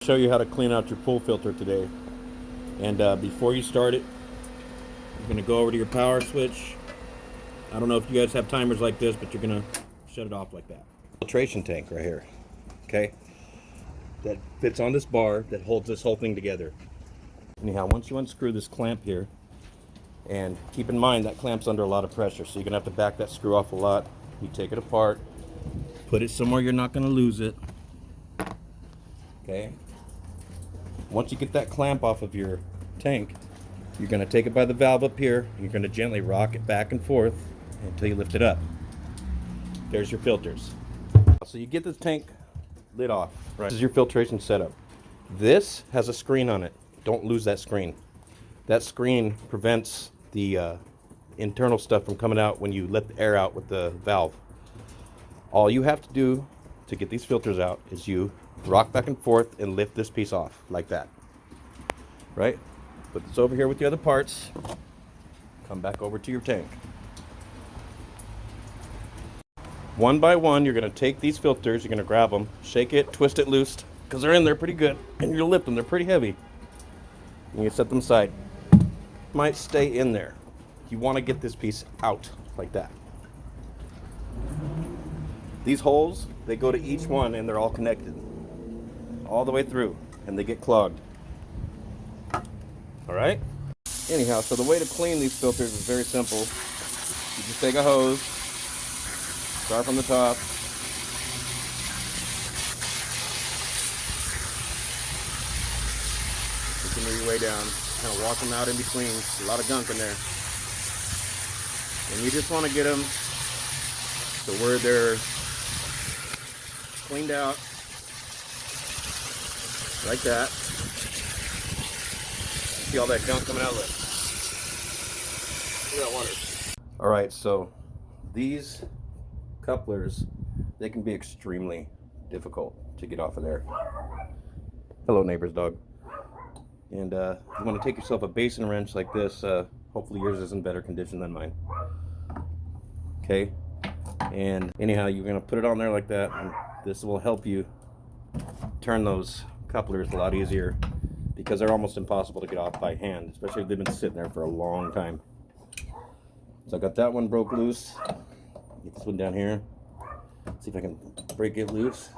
show you how to clean out your pool filter today. And before you start it, you're going to go over to your power switch. I don't know if you guys have timers like this, but you're going to shut it off like that. Filtration tank right here, okay? That fits on this bar that holds this whole thing together. Anyhow, once you unscrew this clamp here, and keep in mind that clamp's under a lot of pressure, so you're going to have to back that screw off a lot. You take it apart, put it somewhere you're not going to lose it. Okay. Once you get that clamp off of your tank, you're going to take it by the valve up here. You're going to gently rock it back and forth until you lift it up. There's your filters. So you get the tank lid off. Right. This is your filtration setup. This has a screen on it. Don't lose that screen. That screen prevents the internal stuff from coming out when you let the air out with the valve. All you have to do to get these filters out is you rock back and forth and lift this piece off like that. Right? Put this over here with the other parts. Come back over to your tank. One by one, you're going to take these filters, you're going to grab them, shake it, twist it loose, because they're in there pretty good, and you're going to lift them. They're pretty heavy. And you set them aside. Might stay in there. You want to get this piece out like that. These holes, they go to each one, and they're all connected all the way through, and they get clogged. All right? Anyhow, so the way to clean these filters is very simple. You just take a hose, start from the top, continue your way down, kind of walk them out in between. A lot of gunk in there. And you just want to get them to where they're cleaned out, like that. See all that gunk coming out? Look at that water. All right, so these couplers, they can be extremely difficult to get off of there. Hello, neighbor's dog. And you want to take yourself a basin wrench like this. Hopefully yours is in better condition than mine. Okay, and anyhow, you're going to put it on there like that, and this will help you turn those couplers a lot easier, because they're almost impossible to get off by hand, especially if they've been sitting there for a long time. So I got that one broke loose. Get this one down here. See if I can break it loose.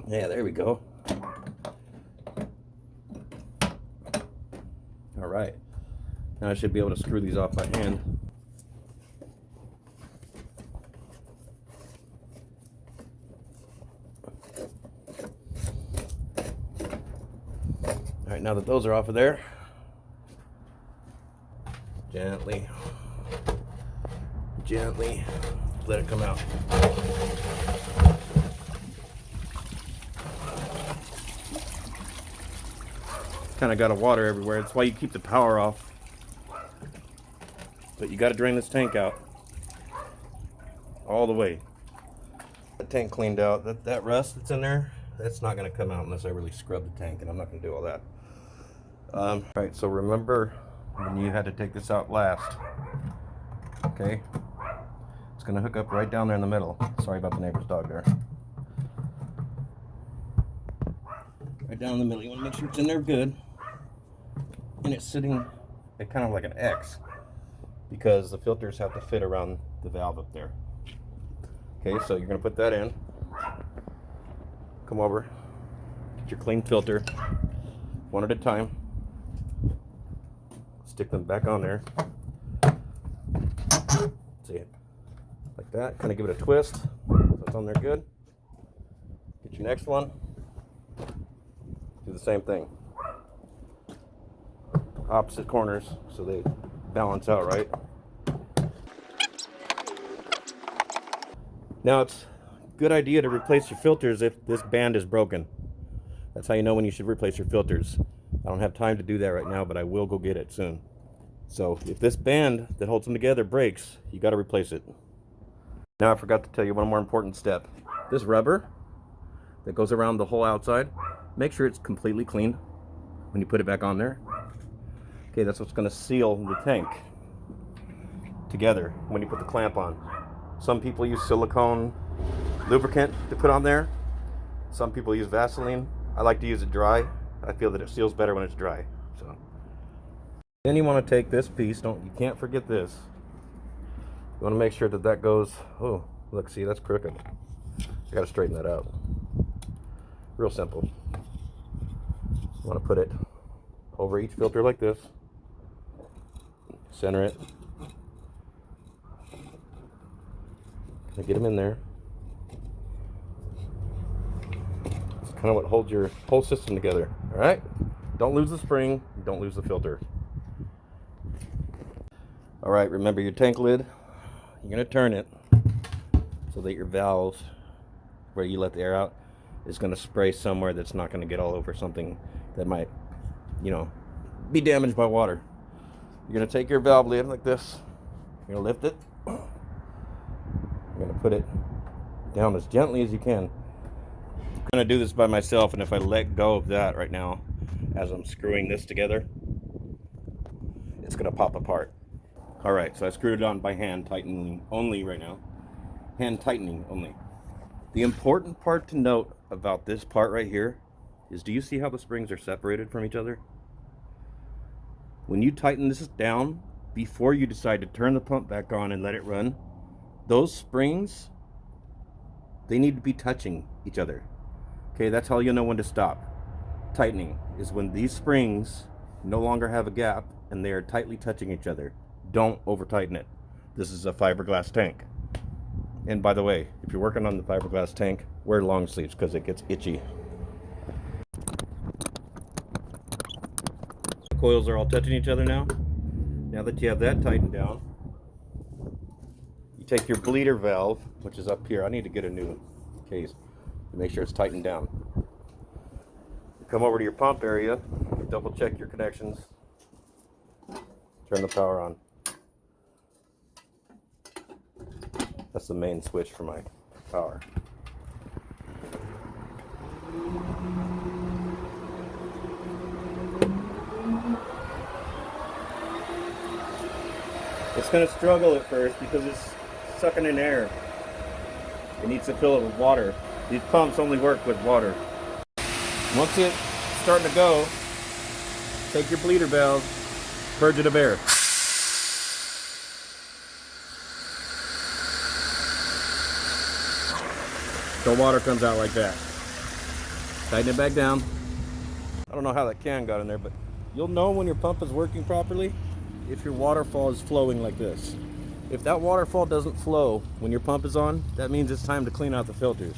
Yeah, there we go. All right. Now I should be able to screw these off by hand. All right, now that those are off of there, gently let it come out. Kind of got a water everywhere. That's why you keep the power off. But you got to drain this tank out all the way. The tank cleaned out. That rust that's in there, that's not going to come out unless I really scrub the tank, and I'm not going to do all that. Right, so remember when you had to take this out last. Okay, it's going to hook up right down there in the middle. Sorry about the neighbor's dog there. Right down in the middle. You want to make sure it's in there good, and it's sitting at kind of like an X, because the filters have to fit around the valve up there. Okay, so you're going to put that in. Come over, get your clean filter, one at a time. Stick them back on there. See it like that. Kind of give it a twist. So it's on there good. Get your next one. Do the same thing. Opposite corners so they balance out right. Now it's a good idea to replace your filters if this band is broken. That's how you know when you should replace your filters. I don't have time to do that right now, but I will go get it soon. So if this band that holds them together breaks, you got to replace it. Now I forgot to tell you one more important step. This rubber that goes around the whole outside, make sure it's completely clean when you put it back on there. Okay, that's what's going to seal the tank together when you put the clamp on. Some people use silicone lubricant to put on there. Some people use Vaseline. I like to use it dry. I feel that it seals better when it's dry. So then you want to take this piece. You can't forget this. You want to make sure that that goes. Oh, look, see, that's crooked. I got to straighten that out. Real simple. You want to put it over each filter like this. Center it. Get them in there. It's kind of what holds your whole system together. All right? Don't lose the spring. Don't lose the filter. All right, remember your tank lid. You're going to turn it so that your valve, where you let the air out, is going to spray somewhere that's not going to get all over something that might, be damaged by water. You're going to take your valve lid like this. You're going to lift it. You're going to put it down as gently as you can. I'm going to do this by myself, and if I let go of that right now, as I'm screwing this together, it's going to pop apart. All right, so I screwed it on by hand tightening only right now. Hand tightening only. The important part to note about this part right here is, do you see how the springs are separated from each other? When you tighten this down, before you decide to turn the pump back on and let it run, those springs, they need to be touching each other. Okay, that's how you'll know when to stop. Tightening is when these springs no longer have a gap and they are tightly touching each other. Don't over tighten it. This is a fiberglass tank. And by the way, if you're working on the fiberglass tank, wear long sleeves because it gets itchy. The coils are all touching each other now. Now that you have that tightened down, you take your bleeder valve, which is up here. I need to get a new case to make sure it's tightened down. You come over to your pump area, double check your connections, turn the power on. That's the main switch for my power. It's going to struggle at first because it's sucking in air. It needs to fill it with water. These pumps only work with water. Once it's starting to go, take your bleeder valve, purge it of air. So water comes out like that. Tighten it back down. I don't know how that can got in there, but you'll know when your pump is working properly if your waterfall is flowing like this. If that waterfall doesn't flow when your pump is on, that means it's time to clean out the filters.